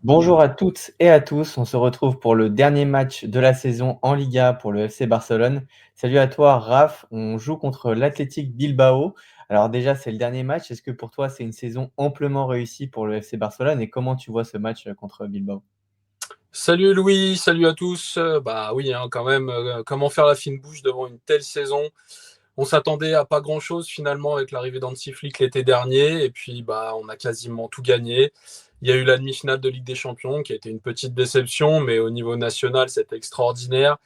Bonjour à toutes et à tous, on se retrouve pour le dernier match de la saison en Liga pour le FC Barcelone. Salut à toi Raph, on joue contre l'Athletic Bilbao. Alors déjà c'est le dernier match, est-ce que pour toi c'est une saison amplement réussie pour le FC Barcelone et comment tu vois ce match contre Bilbao? Salut Louis, salut à tous. Bah oui, hein, quand même, comment faire la fine bouche devant une telle saison? On s'attendait à pas grand-chose finalement avec l'arrivée d'Hansi Flick l'été dernier, et puis bah on a quasiment tout gagné. Il y a eu la demi-finale de Ligue des Champions qui a été une petite déception, mais au niveau national c'était extraordinaire.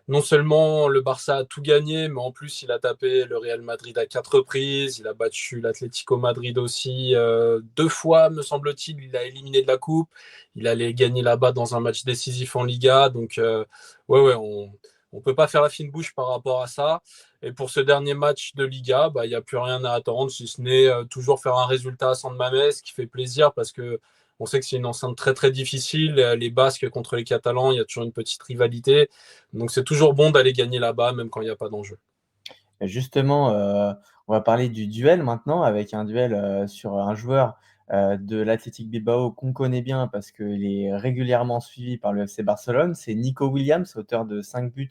Non seulement le Barça a tout gagné, mais en plus il a tapé le Real Madrid à 4 reprises, il a battu l'Atlético Madrid aussi 2 fois, me semble-t-il, il a éliminé de la coupe, il allait gagner là-bas dans un match décisif en Liga, donc ouais, on peut pas faire la fine bouche par rapport à ça. Et pour ce dernier match de Liga, bah, il n'y a plus rien à attendre, si ce n'est toujours faire un résultat à San Mamés, qui fait plaisir parce que on sait que c'est une enceinte très très difficile. Les Basques contre les Catalans, il y a toujours une petite rivalité. Donc c'est toujours bon d'aller gagner là-bas, même quand il n'y a pas d'enjeu. Justement, on va parler du duel maintenant avec un duel, sur un joueur, de l'Athletic Bilbao qu'on connaît bien parce qu'il est régulièrement suivi par le FC Barcelone. C'est Nico Williams, auteur de 5 buts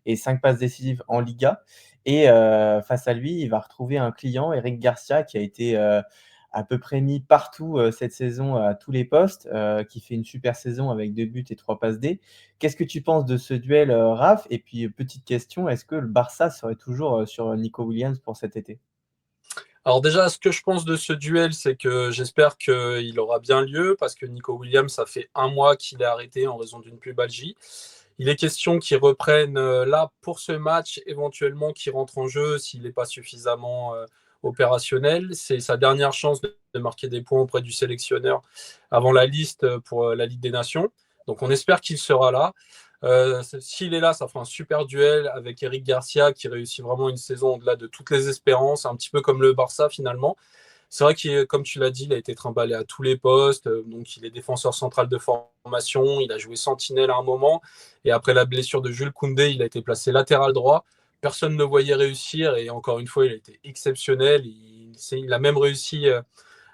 et 5 passes décisives en Liga et face à lui, il va retrouver un client, Eric Garcia, qui a été, à peu près mis partout, cette saison à tous les postes, qui fait une super saison avec 2 buts et 3 passes D. Qu'est-ce que tu penses de ce duel, Raph? Et puis, petite question, est-ce que le Barça serait toujours, sur Nico Williams pour cet été? Alors déjà, ce que je pense de ce duel, c'est que j'espère qu'il aura bien lieu, parce que Nico Williams, ça fait 1 mois qu'il est arrêté en raison d'une pubalgie. Il est question qu'il reprenne là pour ce match, éventuellement qu'il rentre en jeu s'il n'est pas suffisamment opérationnel. C'est sa dernière chance de marquer des points auprès du sélectionneur avant la liste pour la Ligue des Nations. Donc on espère qu'il sera là. S'il est là, ça fera un super duel avec Eric Garcia qui réussit vraiment une saison au-delà de toutes les espérances, un petit peu comme le Barça finalement. C'est vrai qu'il, comme tu l'as dit, il a été trimballé à tous les postes. Donc, il est défenseur central de formation. Il a joué sentinelle à un moment. Et après la blessure de Jules Koundé, il a été placé latéral droit. Personne ne le voyait réussir. Et encore une fois, il a été exceptionnel. Il a même réussi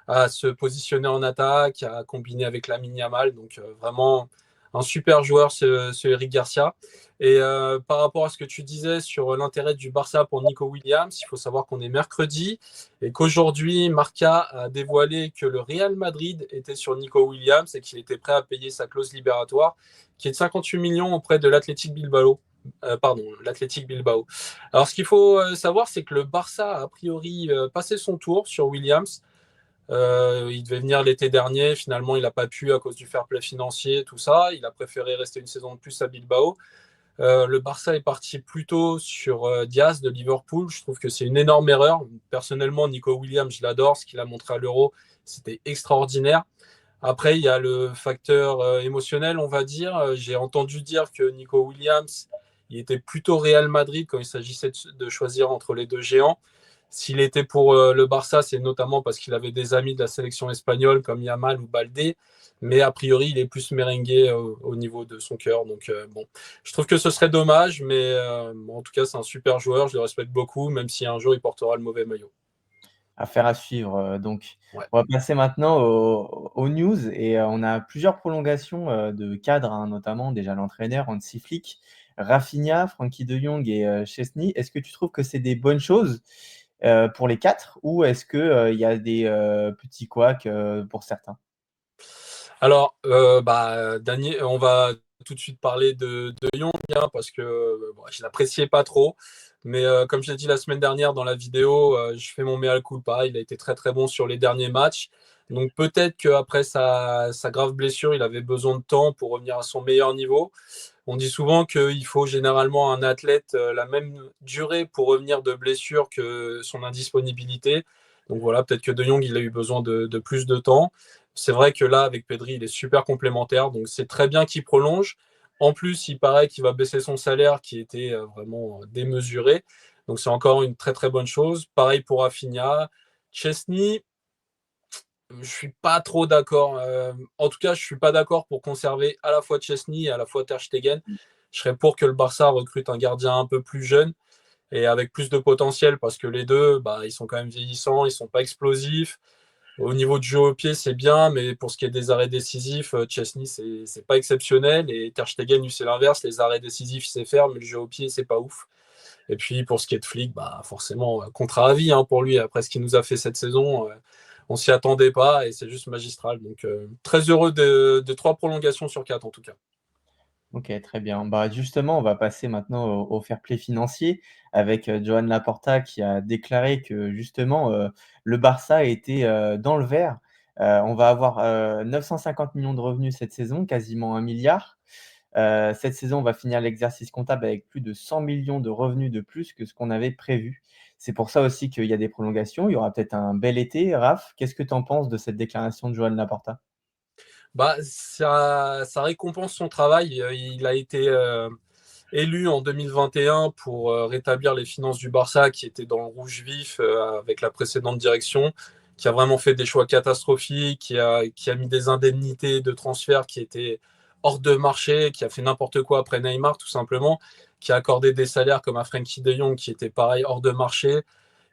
à se positionner en attaque, à combiner avec Lamine Yamal. Donc, vraiment un super joueur, ce Eric Garcia. Et par rapport à ce que tu disais sur l'intérêt du Barça pour Nico Williams, il faut savoir qu'on est mercredi et qu'aujourd'hui, Marca a dévoilé que le Real Madrid était sur Nico Williams et qu'il était prêt à payer sa clause libératoire, qui est de 58 millions auprès de l'Athletic Bilbao. L'Athletic Bilbao. Alors, ce qu'il faut savoir, c'est que le Barça a priori passé son tour sur Williams. Il devait venir l'été dernier, finalement il n'a pas pu à cause du fair play financier, tout ça. Il a préféré rester une saison de plus à Bilbao. Le Barça est parti plutôt sur Diaz de Liverpool. Je trouve que c'est une énorme erreur. Personnellement, Nico Williams, je l'adore. Ce qu'il a montré à l'Euro, c'était extraordinaire. Après, il y a le facteur émotionnel, on va dire. J'ai entendu dire que Nico Williams, il était plutôt Real Madrid quand il s'agissait de choisir entre les deux géants. S'il était pour le Barça, c'est notamment parce qu'il avait des amis de la sélection espagnole comme Yamal ou Baldé. Mais a priori, il est plus merengue au niveau de son cœur. Donc, bon, je trouve que ce serait dommage. Mais bon, en tout cas, c'est un super joueur. Je le respecte beaucoup, même si un jour, il portera le mauvais maillot. Affaire à suivre, donc. Ouais. On va passer maintenant aux news et on a plusieurs prolongations, de cadres, hein, notamment déjà l'entraîneur Hansi Flick, Rafinha, Frenkie de Jong et Szczęsny. Est-ce que tu trouves que c'est des bonnes choses, pour les 4 ou est-ce que, il y a des, petits couacs, pour certains? Alors, bah, Daniel, on va tout de suite parler de Young, hein, parce que bon, je l'appréciais pas trop. Mais comme je l'ai dit la semaine dernière dans la vidéo, je fais mon mea culpa. Il a été très très bon sur les derniers matchs. Donc peut-être qu'après sa grave blessure, il avait besoin de temps pour revenir à son meilleur niveau. On dit souvent qu'il faut généralement un athlète la même durée pour revenir de blessure que son indisponibilité. Donc voilà, peut-être que De Jong, il a eu besoin de plus de temps. C'est vrai que là, avec Pedri, il est super complémentaire. Donc c'est très bien qu'il prolonge. En plus, il paraît qu'il va baisser son salaire qui était vraiment démesuré. Donc c'est encore une très très bonne chose. Pareil pour Rafinha. Chesney, je suis pas trop d'accord. En tout cas, je suis pas d'accord pour conserver à la fois Chesney et à la fois Ter Stegen. Je serais pour que le Barça recrute un gardien un peu plus jeune et avec plus de potentiel parce que les deux, bah, ils sont quand même vieillissants, ils sont pas explosifs. Au niveau du jeu au pied, c'est bien, mais pour ce qui est des arrêts décisifs, Chesney, c'est pas exceptionnel. Et Ter Stegen, lui, c'est l'inverse. Les arrêts décisifs, il sait faire, mais le jeu au pied, c'est pas ouf. Et puis, pour ce qui est de Flick, bah, forcément, contrat à vie, hein, pour lui. Après ce qu'il nous a fait cette saison, on s'y attendait pas et c'est juste magistral. Donc, très heureux de 3 prolongations sur 4, en tout cas. OK, très bien. Bah, justement, on va passer maintenant au fair play financier avec, Joan Laporta qui a déclaré que justement, le Barça était, dans le vert. On va avoir, 950 millions de revenus cette saison, quasiment 1 milliard. Cette saison, on va finir l'exercice comptable avec plus de 100 millions de revenus de plus que ce qu'on avait prévu. C'est pour ça aussi qu'il y a des prolongations. Il y aura peut-être un bel été. Raph, qu'est-ce que tu en penses de cette déclaration de Joan Laporta? Bah, ça récompense son travail. Il a été élu en 2021 pour rétablir les finances du Barça qui étaient dans le rouge vif avec la précédente direction, qui a vraiment fait des choix catastrophiques, qui a mis des indemnités de transfert qui étaient hors de marché, qui a fait n'importe quoi après Neymar tout simplement, qui a accordé des salaires comme à Frenkie de Jong qui étaient pareil hors de marché.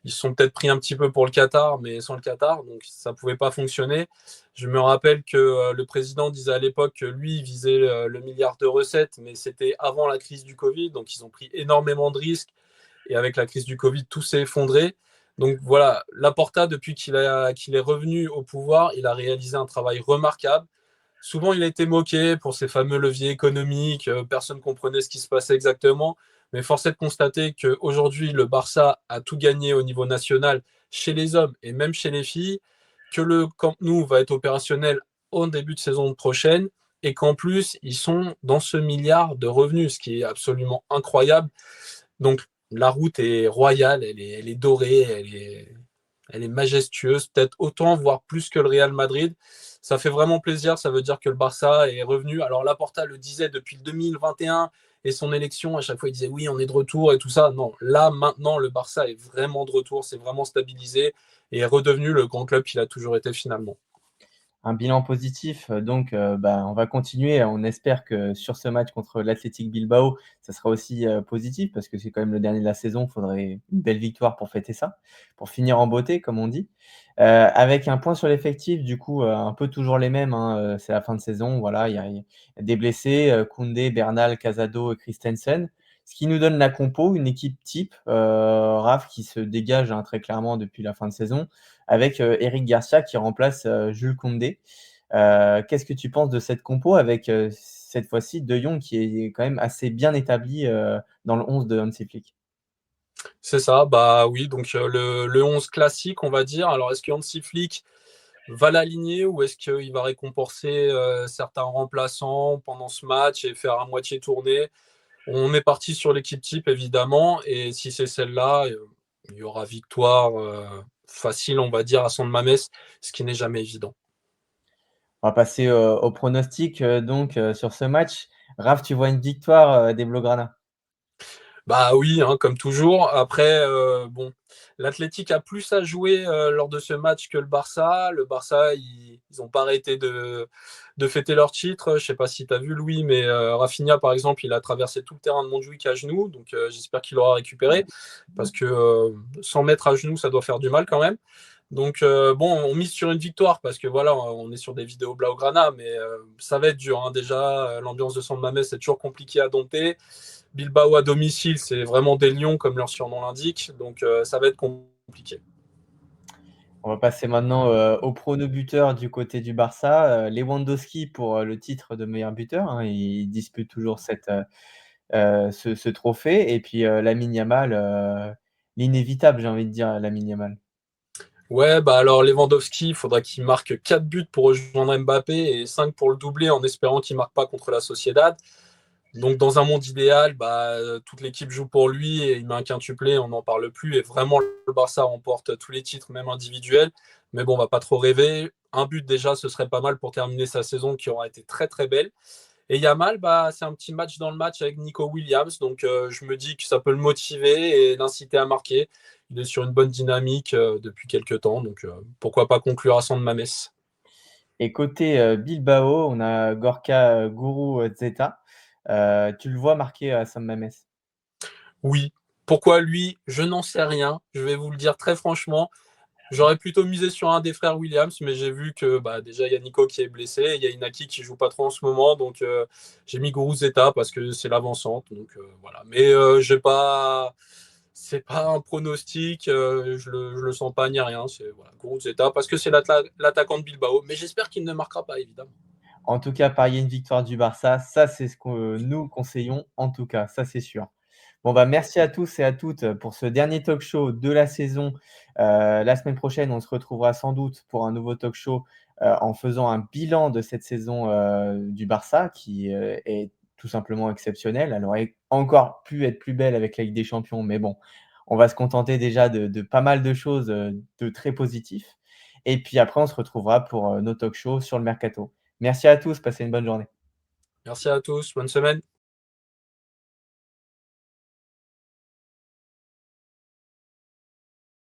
Ils se sont peut-être pris un petit peu pour le Qatar, mais sans le Qatar, donc ça ne pouvait pas fonctionner. Je me rappelle que le président disait à l'époque que lui, il visait le milliard de recettes, mais c'était avant la crise du Covid, donc ils ont pris énormément de risques. Et avec la crise du Covid, tout s'est effondré. Donc voilà, Laporta, depuis qu'il est revenu au pouvoir, il a réalisé un travail remarquable. Souvent, il a été moqué pour ses fameux leviers économiques. Personne ne comprenait ce qui se passait exactement. Mais force est de constater qu'aujourd'hui, le Barça a tout gagné au niveau national chez les hommes et même chez les filles, que le Camp Nou va être opérationnel au début de saison prochaine et qu'en plus, ils sont dans ce milliard de revenus, ce qui est absolument incroyable. Donc, la route est royale, elle est dorée, elle est majestueuse, peut-être autant, voire plus que le Real Madrid. Ça fait vraiment plaisir, ça veut dire que le Barça est revenu. Alors Laporta le disait depuis 2021 et son élection, à chaque fois il disait oui, on est de retour et tout ça. Non, là maintenant le Barça est vraiment de retour, c'est vraiment stabilisé et est redevenu le grand club qu'il a toujours été finalement. Un bilan positif, donc bah, on va continuer. On espère que sur ce match contre l'Athletic Bilbao, ça sera aussi, positif parce que c'est quand même le dernier de la saison. Il faudrait une belle victoire pour fêter ça, pour finir en beauté comme on dit. Avec un point sur l'effectif du coup, un peu toujours les mêmes, hein, c'est la fin de saison, voilà, il y a des blessés, Koundé, Bernal, Casado et Christensen. Ce qui nous donne la compo, une équipe type, Raph, qui se dégage, hein, très clairement depuis la fin de saison avec Eric Garcia qui remplace Jules Koundé. Qu'est-ce que tu penses de cette compo avec cette fois-ci De Jong qui est quand même assez bien établi dans le 11 de Hansi Flick? C'est ça, bah oui, donc le 11 classique, on va dire. Alors est-ce que Hansi Flick va l'aligner ou est-ce qu'il va récompenser certains remplaçants pendant ce match et faire à moitié tourner? On est parti sur l'équipe type, évidemment, et si c'est celle-là, il y aura victoire facile, on va dire, à San Mamés, ce qui n'est jamais évident. On va passer au pronostic donc sur ce match. Raph, tu vois une victoire des Blaugrana? Bah oui, hein, comme toujours. Après, bon, l'Atlétique a plus à jouer lors de ce match que le Barça. Le Barça, ils n'ont pas arrêté de fêter leur titre. Je sais pas si tu as vu, Louis, mais Rafinha, par exemple, il a traversé tout le terrain de Montjuïc à genoux. Donc, j'espère qu'il aura récupéré. Parce que 100 mètres à genoux, ça doit faire du mal quand même. Donc, bon, on mise sur une victoire parce que voilà, on est sur des vidéos Blaugrana, mais ça va être dur, hein. Déjà, l'ambiance de San Mamés, c'est toujours compliqué à dompter. Bilbao à domicile, c'est vraiment des lions, comme leur surnom l'indique. Donc, ça va être compliqué. On va passer maintenant au prono buteur du côté du Barça. Lewandowski pour le titre de meilleur buteur, hein, il dispute toujours ce trophée. Et puis Lamine Yamal, l'inévitable, j'ai envie de dire, Lamine Yamal. Ouais, bah alors Lewandowski, il faudra qu'il marque 4 buts pour rejoindre Mbappé et 5 pour le doubler en espérant qu'il ne marque pas contre la Sociedad. Donc dans un monde idéal, bah, toute l'équipe joue pour lui et il met un quintuplé, on n'en parle plus. Et vraiment, le Barça remporte tous les titres, même individuels. Mais bon, on va pas trop rêver. Un but déjà, ce serait pas mal pour terminer sa saison qui aura été très très belle. Et Yamal, bah, c'est un petit match dans le match avec Nico Williams. Donc je me dis que ça peut le motiver et l'inciter à marquer. Il est sur une bonne dynamique depuis quelques temps. Donc pourquoi pas conclure à San Mamés. Et côté Bilbao, on a Gorka Guruzeta. Tu le vois marquer à San Mamés? Oui. Pourquoi lui? Je n'en sais rien. Je vais vous le dire très franchement. J'aurais plutôt misé sur un des frères Williams, mais j'ai vu que déjà il y a Nico qui est blessé, il y a Inaki qui joue pas trop en ce moment, donc j'ai mis Guruzeta parce que c'est l'avancante, donc voilà. Mais j'ai pas, c'est pas un pronostic, je le sens pas ni rien. C'est voilà, Guruzeta parce que c'est l'attaquant de Bilbao, mais j'espère qu'il ne marquera pas évidemment. En tout cas, parier une victoire du Barça, ça c'est ce que nous conseillons, en tout cas, ça c'est sûr. Bon, bah, merci à tous et à toutes pour ce dernier talk show de la saison. La semaine prochaine, on se retrouvera sans doute pour un nouveau talk show en faisant un bilan de cette saison du Barça qui est tout simplement exceptionnelle. Elle aurait encore pu être plus belle avec la Ligue des Champions, mais bon, on va se contenter déjà de pas mal de choses de très positifs. Et puis après, on se retrouvera pour nos talk shows sur le mercato. Merci à tous, passez une bonne journée. Merci à tous, bonne semaine.